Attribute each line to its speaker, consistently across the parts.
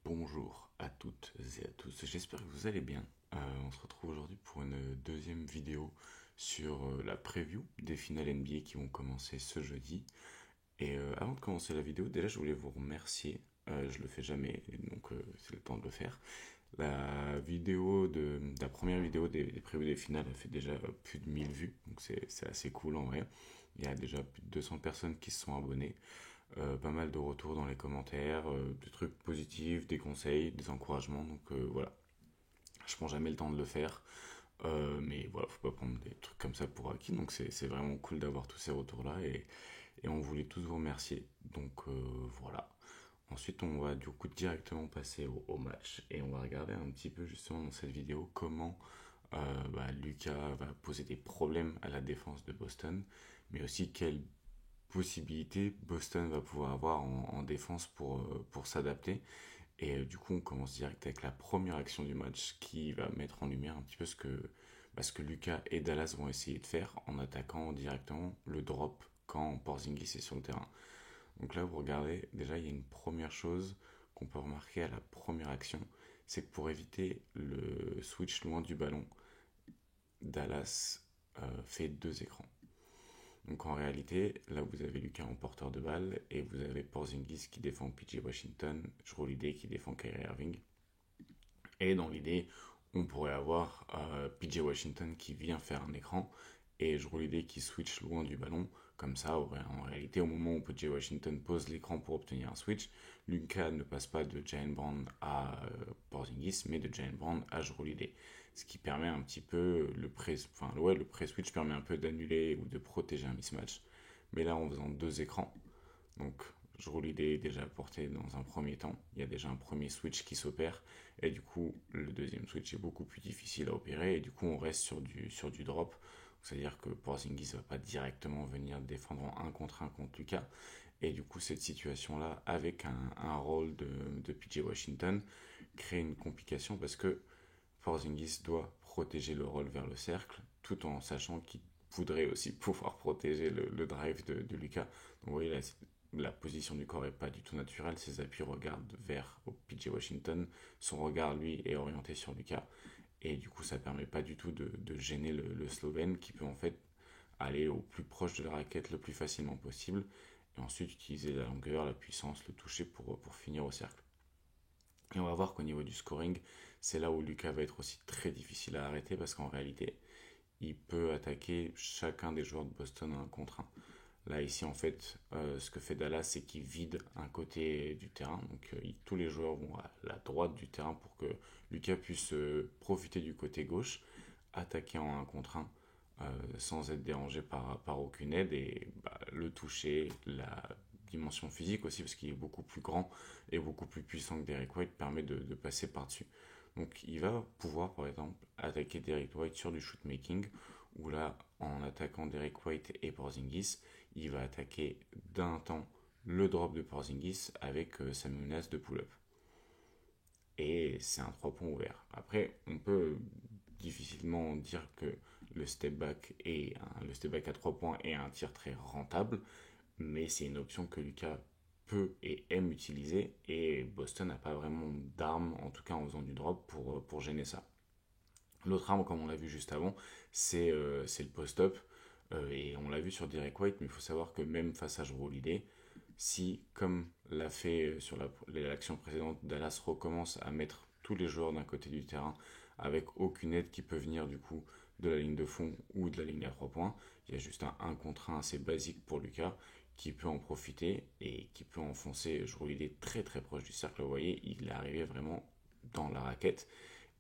Speaker 1: Bonjour à toutes et à tous, j'espère que vous allez bien. On se retrouve aujourd'hui pour une deuxième vidéo sur la preview des finales NBA qui vont commencer ce jeudi. Et avant de commencer la vidéo, déjà je voulais vous remercier. Je le fais jamais, donc c'est le temps de le faire. La première vidéo des previews des finales a fait déjà plus de 1000 vues, donc c'est assez cool en vrai. Il y a déjà plus de 200 personnes qui se sont abonnées. Pas mal de retours dans les commentaires, des trucs positifs, des conseils, des encouragements. Donc voilà, je prends jamais le temps de le faire. Mais voilà, faut pas prendre des trucs comme ça pour acquis. Donc c'est vraiment cool d'avoir tous ces retours-là et on voulait tous vous remercier. Donc voilà. Ensuite, on va du coup directement passer au match et on va regarder un petit peu justement dans cette vidéo comment Lucas va poser des problèmes à la défense de Boston, mais aussi quelles possibilités Boston va pouvoir avoir en défense pour s'adapter. Et du coup, on commence direct avec la première action du match qui va mettre en lumière un petit peu ce que Lucas et Dallas vont essayer de faire en attaquant directement le drop quand Porzingis est sur le terrain. Donc là, vous regardez, déjà, il y a une première chose qu'on peut remarquer à la première action, c'est que pour éviter le switch loin du ballon, Dallas fait deux écrans. Donc en réalité, là vous avez Lucas en porteur de balle et vous avez Porzingis qui défend PJ Washington, Jrue Holiday qui défend Kyrie Irving. Et dans l'idée, on pourrait avoir PJ Washington qui vient faire un écran et Jrue Holiday qui switch loin du ballon. Comme ça, en réalité, au moment où PJ Washington pose l'écran pour obtenir un switch, Lucas ne passe pas de Jalen Brown à Porzingis, mais de Jalen Brown à Jrue Holiday. Ce qui permet un petit peu le pré-switch permet un peu d'annuler ou de protéger un mismatch. Mais là, en faisant deux écrans, donc je roule l'idée déjà apportée dans un premier temps. Il y a déjà un premier switch qui s'opère. Et du coup, le deuxième switch est beaucoup plus difficile à opérer. Et du coup, on reste sur du drop. C'est-à-dire que Porzingis ne va pas directement venir défendre en 1 contre 1 contre Lucas. Et du coup, cette situation-là, avec un rôle de PJ Washington, crée une complication parce que Porzingis doit protéger le rôle vers le cercle, tout en sachant qu'il voudrait aussi pouvoir protéger le drive de Lucas. Donc vous voyez, la position du corps n'est pas du tout naturelle. Ses appuis regardent vers PJ Washington. Son regard, lui, est orienté sur Lucas. Et du coup, ça ne permet pas du tout de gêner le Slovène qui peut en fait aller au plus proche de la raquette le plus facilement possible. Et ensuite utiliser la longueur, la puissance, le toucher pour finir au cercle. Et on va voir qu'au niveau du scoring, c'est là où Lucas va être aussi très difficile à arrêter parce qu'en réalité, il peut attaquer chacun des joueurs de Boston en un contre un. Là, ici, en fait, ce que fait Dallas, c'est qu'il vide un côté du terrain. Donc, tous les joueurs vont à la droite du terrain pour que Lucas puisse profiter du côté gauche, attaquer en un contre un sans être dérangé par aucune aide et le toucher, la dimension physique aussi, parce qu'il est beaucoup plus grand et beaucoup plus puissant que Derek White, permet de passer par-dessus. Donc il va pouvoir par exemple attaquer Derek White sur du shootmaking, où là, en attaquant Derek White et Porzingis, il va attaquer d'un temps le drop de Porzingis avec sa menace de pull-up. Et c'est un 3 points ouvert. Après, on peut difficilement dire que le step back à 3 points est un tir très rentable, mais c'est une option que Lucas peut et aime utiliser, et Boston n'a pas vraiment d'arme, en tout cas en faisant du drop, pour gêner ça. L'autre arme, comme on l'a vu juste avant, c'est le post-up, et on l'a vu sur Derek White, mais il faut savoir que même face à Jrue Holiday, si, comme l'a fait sur l'action précédente, Dallas recommence à mettre tous les joueurs d'un côté du terrain avec aucune aide qui peut venir du coup de la ligne de fond ou de la ligne à 3 points, il y a juste un 1 contre 1 assez basique pour Lucas qui peut en profiter et qui peut enfoncer. Je il est très très proche du cercle, vous voyez, il est arrivé vraiment dans la raquette.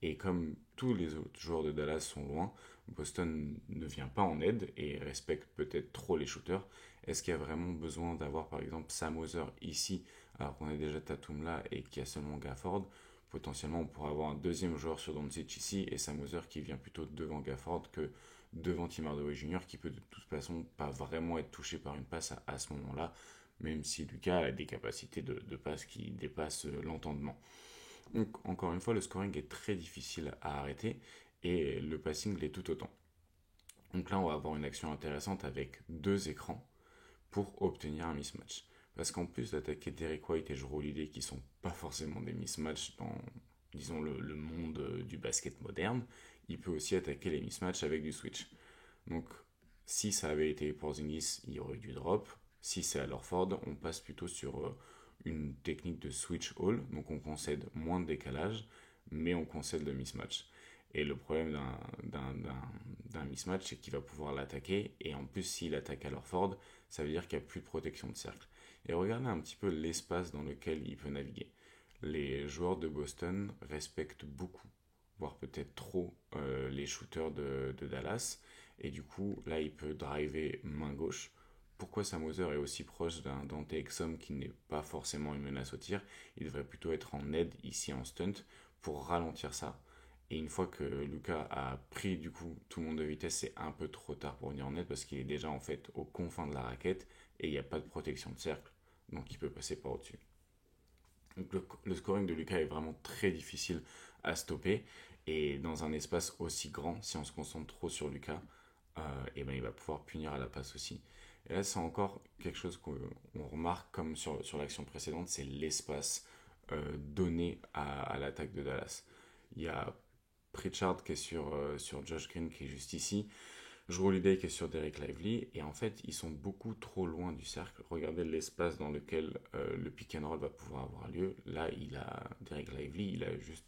Speaker 1: Et comme tous les autres joueurs de Dallas sont loin, Boston ne vient pas en aide et respecte peut-être trop les shooters. Est-ce qu'il y a vraiment besoin d'avoir par exemple Sam Hauser ici alors qu'on a déjà Tatum là et qu'il y a seulement Gafford? Potentiellement on pourrait avoir un deuxième joueur sur Doncic ici et Sam Hauser qui vient plutôt devant Gafford que devant Tim Hardaway Jr. qui peut de toute façon pas vraiment être touché par une passe à ce moment-là, même si Lucas a des capacités de passe qui dépassent l'entendement. Donc, encore une fois, le scoring est très difficile à arrêter et le passing l'est tout autant. Donc là, on va avoir une action intéressante avec deux écrans pour obtenir un mismatch. Parce qu'en plus d'attaquer Derek White et Jrue Holiday, qui sont pas forcément des mismatchs dans, disons, le monde du basket moderne, il peut aussi attaquer les mismatchs avec du switch. Donc, si ça avait été Porzingis, il y aurait eu du drop. Si c'est à Horford, on passe plutôt sur une technique de switch all. Donc, on concède moins de décalage, mais on concède le mismatch. Et le problème d'un mismatch, c'est qu'il va pouvoir l'attaquer. Et en plus, s'il attaque à Horford, ça veut dire qu'il n'y a plus de protection de cercle. Et regardez un petit peu l'espace dans lequel il peut naviguer. Les joueurs de Boston respectent beaucoup, voire peut-être trop, les shooters de Dallas. Et du coup, là, il peut driver main gauche. Pourquoi Sam Hauser est aussi proche d'un Dante Exum qui n'est pas forcément une menace au tir? Il devrait plutôt être en aide ici en stunt pour ralentir ça. Et une fois que Lucas a pris du coup tout le monde de vitesse, c'est un peu trop tard pour venir en aide parce qu'il est déjà en fait aux confins de la raquette et il n'y a pas de protection de cercle, donc il peut passer par au-dessus. Donc le scoring de Lucas est vraiment très difficile à stopper et dans un espace aussi grand, si on se concentre trop sur Lucas, et ben il va pouvoir punir à la passe aussi. Et là, c'est encore quelque chose qu'on remarque comme sur l'action précédente, c'est l'espace donné à l'attaque de Dallas. Il y a Pritchard qui est sur Josh Green qui est juste ici. Jrue Holiday qui est sur Derek Lively. Et en fait, ils sont beaucoup trop loin du cercle. Regardez l'espace dans lequel le pick and roll va pouvoir avoir lieu. Là, Derek Lively, il a juste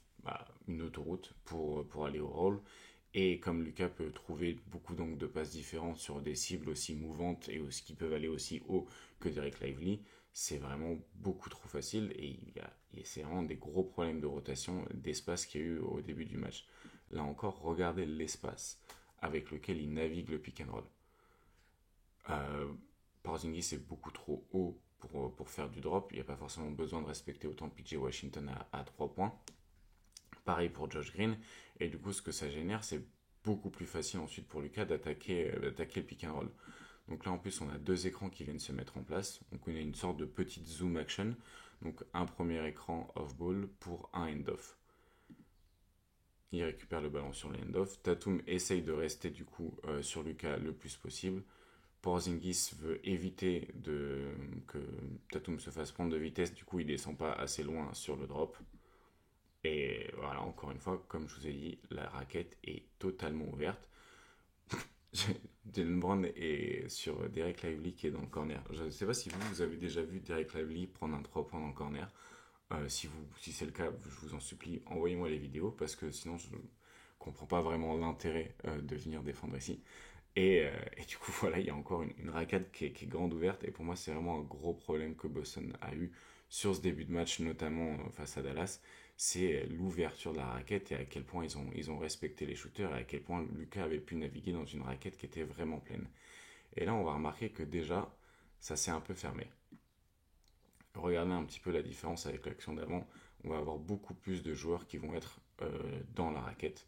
Speaker 1: une autoroute pour aller au roll. Et comme Lucas peut trouver beaucoup donc, de passes différentes sur des cibles aussi mouvantes et qui peuvent aller aussi haut que Derek Lively, c'est vraiment beaucoup trop facile et c'est vraiment des gros problèmes de rotation, d'espace qu'il y a eu au début du match. Là encore, regardez l'espace avec lequel il navigue le pick and roll. Euh, Porzingis est beaucoup trop haut pour faire du drop, il n'y a pas forcément besoin de respecter autant PJ Washington à 3 points. Pareil pour Josh Green, et du coup ce que ça génère c'est beaucoup plus facile ensuite pour Lucas d'attaquer le pick and roll. Donc là en plus on a deux écrans qui viennent se mettre en place, donc on a une sorte de petite zoom action, donc un premier écran off-ball pour un end-off. Il récupère le ballon sur le end-off, Tatum essaye de rester du coup sur Lucas le plus possible. Porzingis veut éviter que Tatum se fasse prendre de vitesse, du coup il descend pas assez loin sur le drop. Et voilà, encore une fois, comme je vous ai dit, la raquette est totalement ouverte. Jalen Brown est sur Derek Lively qui est dans le corner. Je ne sais pas si vous avez déjà vu Derek Lively prendre un 3 points dans le corner. Si c'est le cas, je vous en supplie, envoyez-moi les vidéos parce que sinon je ne comprends pas vraiment l'intérêt de venir défendre ici. Et du coup, voilà, il y a encore une raquette qui est grande ouverte. Et pour moi, c'est vraiment un gros problème que Boston a eu sur ce début de match, notamment face à Dallas. C'est l'ouverture de la raquette et à quel point ils ont respecté les shooters et à quel point Lucas avait pu naviguer dans une raquette qui était vraiment pleine. Et là, on va remarquer que déjà, ça s'est un peu fermé. Regardez un petit peu la différence avec l'action d'avant. On va avoir beaucoup plus de joueurs qui vont être dans la raquette.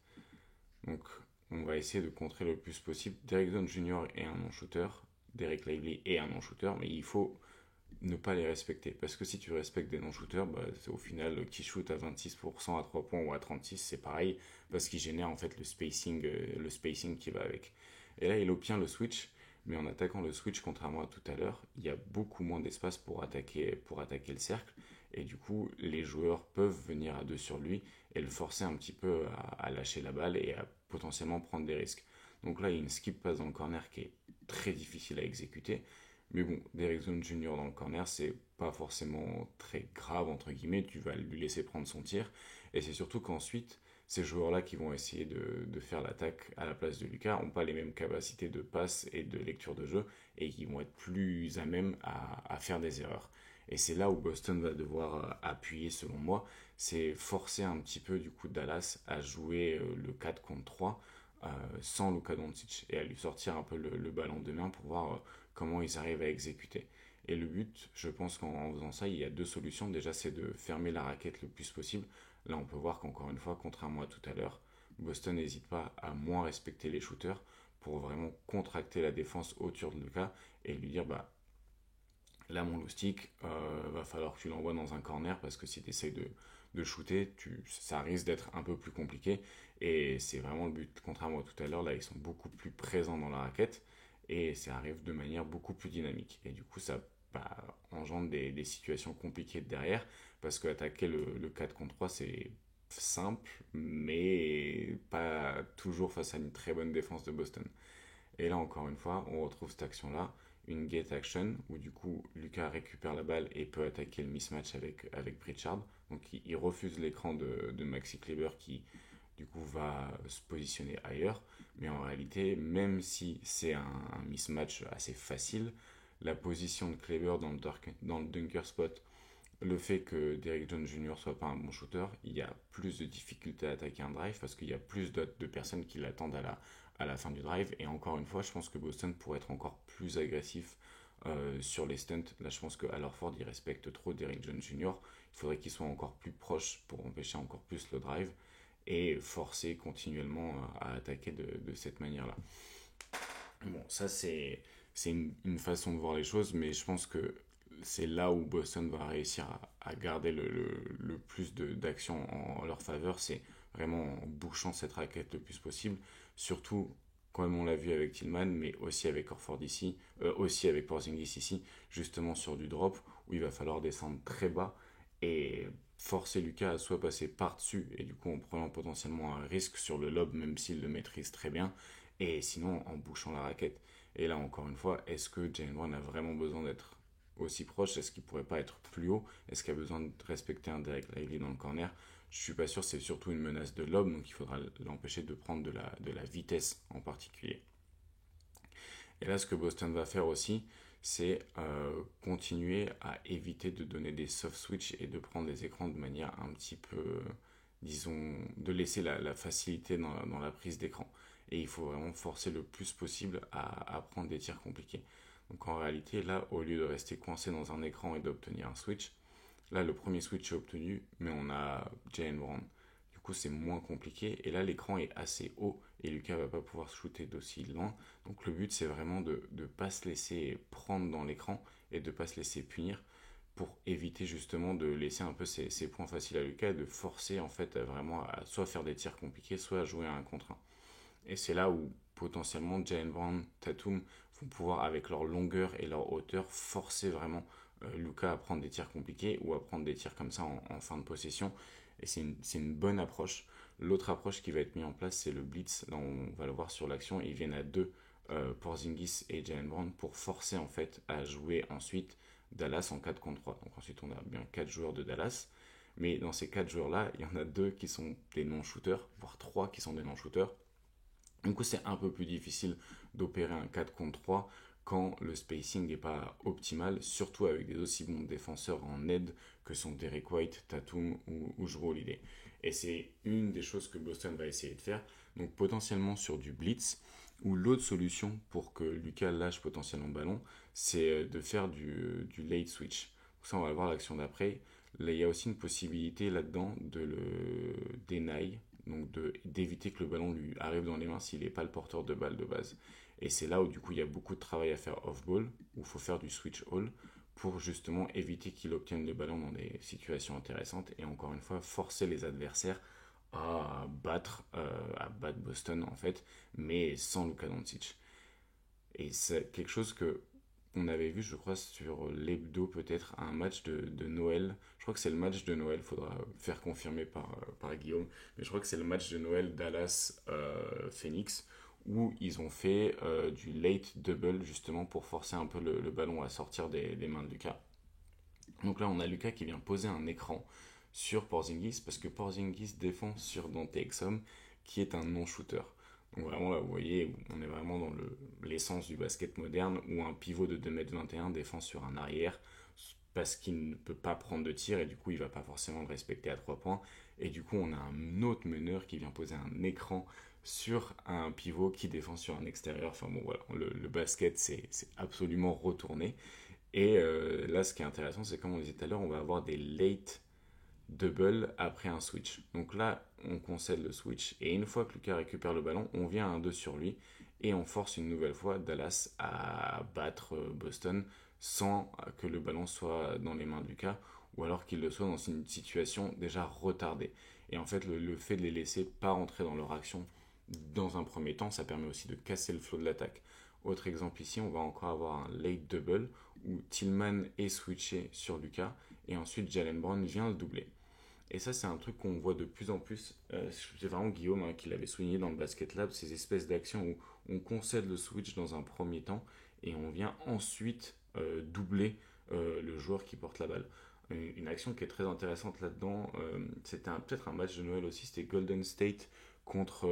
Speaker 1: Donc, on va essayer de contrer le plus possible. Derek Jones Jr. est un non-shooter, Derek Lively est un non-shooter, mais il faut ne pas les respecter. Parce que si tu respectes des non-shooters, c'est au final qui shoot à 26% à 3 points ou à 36, c'est pareil, parce qu'ils génèrent en fait le spacing qui va avec. Et là, il obtient le switch, mais en attaquant le switch, contrairement à tout à l'heure, il y a beaucoup moins d'espace pour attaquer le cercle. Et du coup, les joueurs peuvent venir à deux sur lui et le forcer un petit peu à lâcher la balle et à potentiellement prendre des risques. Donc là, il y a une skip pass dans le corner qui est très difficile à exécuter. Mais bon, Derek Jones Jr. dans le corner, c'est pas forcément très grave, entre guillemets. Tu vas lui laisser prendre son tir. Et c'est surtout qu'ensuite, ces joueurs-là qui vont essayer de faire l'attaque à la place de Lucas n'ont pas les mêmes capacités de passe et de lecture de jeu et qui vont être plus à même à faire des erreurs. Et c'est là où Boston va devoir appuyer, selon moi, c'est forcer un petit peu du coup Dallas à jouer le 4 contre 3 sans Luka Doncic et à lui sortir un peu le ballon de main pour voir comment ils arrivent à exécuter. Et le but, je pense qu'en faisant ça, il y a deux solutions. Déjà, c'est de fermer la raquette le plus possible. Là, on peut voir qu'encore une fois, contrairement à tout à l'heure, Boston n'hésite pas à moins respecter les shooters pour vraiment contracter la défense autour de Luka et lui dire là, mon loustic, va falloir que tu l'envoies dans un corner parce que si tu essaies de shooter, ça risque d'être un peu plus compliqué. Et c'est vraiment le but. Contrairement à tout à l'heure, là, ils sont beaucoup plus présents dans la raquette et ça arrive de manière beaucoup plus dynamique. Et du coup, ça engendre des situations compliquées derrière, parce qu'attaquer le 4 contre 3, c'est simple, mais pas toujours face à une très bonne défense de Boston. Et là, encore une fois, on retrouve cette action-là, une get action, où du coup, Lucas récupère la balle et peut attaquer le mismatch avec Pritchard. Donc, il refuse l'écran de Maxi Kleber qui, du coup, va se positionner ailleurs. Mais en réalité, même si c'est un mismatch assez facile, la position de Kleber dans le dunker spot, le fait que Derrick Jones Jr. soit pas un bon shooter, il y a plus de difficultés à attaquer un drive parce qu'il y a plus de personnes qui l'attendent à la fin du drive. Et encore une fois, je pense que Boston pourrait être encore plus agressif sur les stunts. Là, je pense qu'à Horford, il respecte trop Derrick Jones Jr. Il faudrait qu'il soit encore plus proche pour empêcher encore plus le drive et forcer continuellement à attaquer de cette manière-là. Bon, ça c'est une façon de voir les choses, mais je pense que c'est là où Boston va réussir à garder le plus d'actions en leur faveur, c'est vraiment en bouchant cette raquette le plus possible, surtout comme on l'a vu avec Tillman, mais aussi avec Horford ici, aussi avec Porzingis ici, justement sur du drop, où il va falloir descendre très bas et forcer Lucas à soit passer par-dessus, et du coup en prenant potentiellement un risque sur le lob, même s'il le maîtrise très bien, et sinon en bouchant la raquette. Et là, encore une fois, est-ce que Jalen Brown a vraiment besoin d'être aussi proche? Est-ce qu'il pourrait pas être plus haut? Est-ce qu'il a besoin de respecter un Derek Lively dans le corner? Je suis pas sûr, c'est surtout une menace de lob, donc il faudra l'empêcher de prendre de la vitesse en particulier. Et là, ce que Boston va faire aussi, c'est continuer à éviter de donner des soft switch et de prendre les écrans de manière un petit peu, disons, de laisser la facilité dans la prise d'écran. Et il faut vraiment forcer le plus possible à prendre des tirs compliqués. Donc en réalité, là, au lieu de rester coincé dans un écran et d'obtenir un switch, là, le premier switch est obtenu, mais on a Jalen Brown. Du coup, c'est moins compliqué. Et là, l'écran est assez haut et Lucas va pas pouvoir shooter d'aussi loin. Donc le but, c'est vraiment de ne pas se laisser prendre dans l'écran et de ne pas se laisser punir pour éviter justement de laisser un peu ces points faciles à Lucas et de forcer en fait vraiment à soit faire des tirs compliqués, soit à jouer à un contre un. Et c'est là où potentiellement Jalen Brown, Tatum vont pouvoir, avec leur longueur et leur hauteur, forcer vraiment Luka à prendre des tirs compliqués ou à prendre des tirs comme ça en fin de possession. Et c'est une bonne approche. L'autre approche qui va être mise en place, c'est le blitz. Là, on va le voir sur l'action. Ils viennent à deux, Porzingis et Jalen Brown, pour forcer en fait à jouer ensuite Dallas en 4 contre 3. Donc ensuite, on a bien 4 joueurs de Dallas. Mais dans ces 4 joueurs-là, il y en a 2 qui sont des non-shooters, voire 3 qui sont des non-shooters. Du coup, c'est un peu plus difficile d'opérer un 4 contre 3 quand le spacing n'est pas optimal, surtout avec des aussi bons défenseurs en aide que sont Derek White, Tatum ou Jrue Holiday. Et c'est une des choses que Boston va essayer de faire. Donc potentiellement sur du blitz, ou l'autre solution pour que Lucas lâche potentiellement le ballon, c'est de faire du late switch. Donc ça, on va voir l'action d'après. Là, il y a aussi une possibilité là-dedans de le deny, donc d'éviter que le ballon lui arrive dans les mains s'il n'est pas le porteur de balle de base. Et c'est là où du coup il y a beaucoup de travail à faire off-ball, où il faut faire du switch all pour justement éviter qu'il obtienne le ballon dans des situations intéressantes et encore une fois forcer les adversaires à battre Boston en fait, mais sans Luka Doncic. Et c'est quelque chose que on avait vu, je crois, sur l'hebdo peut-être, un match de Noël. Je crois que c'est le match de Noël, faudra faire confirmer par Guillaume. Mais je crois que c'est le match de Noël Dallas-Phoenix, où ils ont fait du late double, justement, pour forcer un peu le ballon à sortir des mains de Lucas. Donc là, on a Lucas qui vient poser un écran sur Porzingis, parce que Porzingis défend sur Dante Exum, qui est un non-shooter. Donc vraiment là, vous voyez, on est vraiment dans l'essence du basket moderne, où un pivot de 2,21 m défend sur un arrière, parce qu'il ne peut pas prendre de tir, et du coup, il ne va pas forcément le respecter à 3 points. Et du coup, on a un autre meneur qui vient poser un écran sur un pivot qui défend sur un extérieur. Enfin bon, voilà, le basket, c'est absolument retourné. Et là, ce qui est intéressant, c'est comme on disait tout à l'heure, on va avoir des late double après un switch. Donc là, on concède le switch et une fois que Lucas récupère le ballon, on vient à un 2 sur lui et on force une nouvelle fois Dallas à battre Boston sans que le ballon soit dans les mains de Lucas ou alors qu'il le soit dans une situation déjà retardée. Et en fait, le fait de les laisser pas rentrer dans leur action dans un premier temps, ça permet aussi de casser le flot de l'attaque. Autre exemple ici, on va encore avoir un late double où Tillman est switché sur Luka et ensuite Jalen Brown vient le doubler. Et ça, c'est un truc qu'on voit de plus en plus. C'est vraiment Guillaume qui l'avait souligné dans le Basket Lab, ces espèces d'actions où on concède le switch dans un premier temps et on vient ensuite doubler le joueur qui porte la balle. Une action qui est très intéressante là-dedans, c'était peut-être un match de Noël aussi, c'était Golden State contre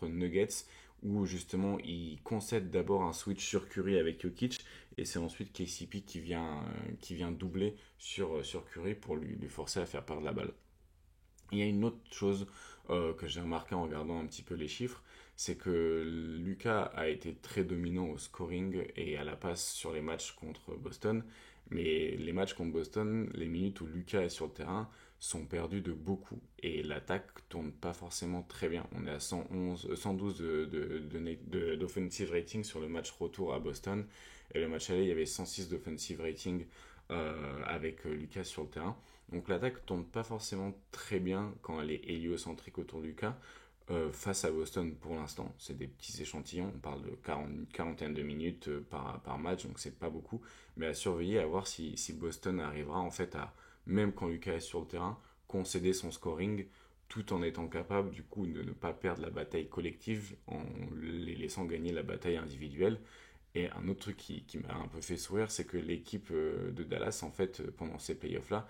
Speaker 1: Nuggets, où justement il concède d'abord un switch sur Curry avec Jokic, et c'est ensuite KCP qui vient doubler sur Curry pour lui forcer à faire perdre la balle. Il y a une autre chose que j'ai remarqué en regardant un petit peu les chiffres, c'est que Lucas a été très dominant au scoring et à la passe sur les matchs contre Boston, mais les matchs contre Boston, les minutes où Lucas est sur le terrain sont perdues de beaucoup et l'attaque tourne pas forcément très bien. On est à 112 d'offensive rating sur le match retour à Boston et le match aller il y avait 106 d'offensive rating avec Lucas sur le terrain. Donc l'attaque tourne pas forcément très bien quand elle est héliocentrique autour du cas. Face à Boston pour l'instant, c'est des petits échantillons, on parle de quarantaine de minutes par match, donc c'est pas beaucoup, mais à surveiller, à voir si Boston arrivera en fait à, même quand Lucas est sur le terrain, concéder son scoring tout en étant capable du coup de ne pas perdre la bataille collective en les laissant gagner la bataille individuelle. Et un autre truc qui m'a un peu fait sourire, c'est que l'équipe de Dallas, en fait, pendant ces playoffs-là,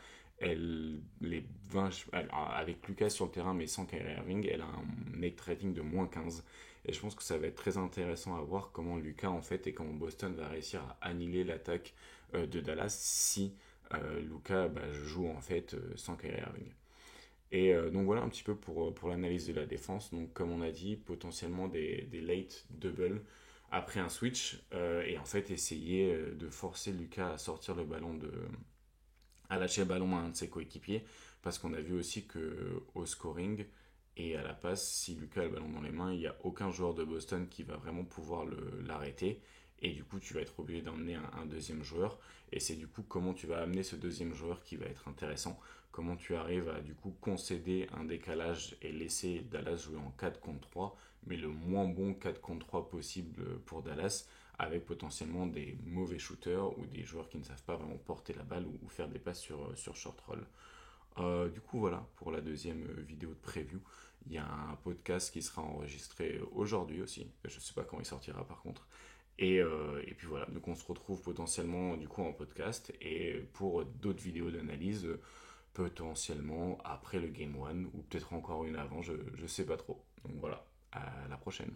Speaker 1: avec Lucas sur le terrain, mais sans Kyrie Irving, elle a un net rating de -15. Et je pense que ça va être très intéressant à voir comment Lucas, en fait, et comment Boston va réussir à annihiler l'attaque de Dallas si Lucas joue, en fait, sans Kyrie Irving. Et donc voilà un petit peu pour l'analyse de la défense. Donc comme on a dit, potentiellement des late double après un switch et en fait essayer de forcer Lucas à sortir le ballon à lâcher le ballon à un de ses coéquipiers parce qu'on a vu aussi que au scoring et à la passe, si Lucas a le ballon dans les mains, il n'y a aucun joueur de Boston qui va vraiment pouvoir l'arrêter et du coup tu vas être obligé d'emmener un deuxième joueur et c'est du coup comment tu vas amener ce deuxième joueur qui va être intéressant, comment tu arrives à du coup concéder un décalage et laisser Dallas jouer en 4 contre 3 mais le moins bon 4 contre 3 possible pour Dallas avec potentiellement des mauvais shooters ou des joueurs qui ne savent pas vraiment porter la balle ou faire des passes sur short roll. Du coup voilà pour la deuxième vidéo de preview. Il y a un podcast qui sera enregistré aujourd'hui aussi. Je ne sais pas quand il sortira par contre. Et puis voilà, donc on se retrouve potentiellement du coup en podcast et pour d'autres vidéos d'analyse potentiellement après le Game 1 ou peut-être encore une avant, je sais pas trop. Donc voilà, à la prochaine.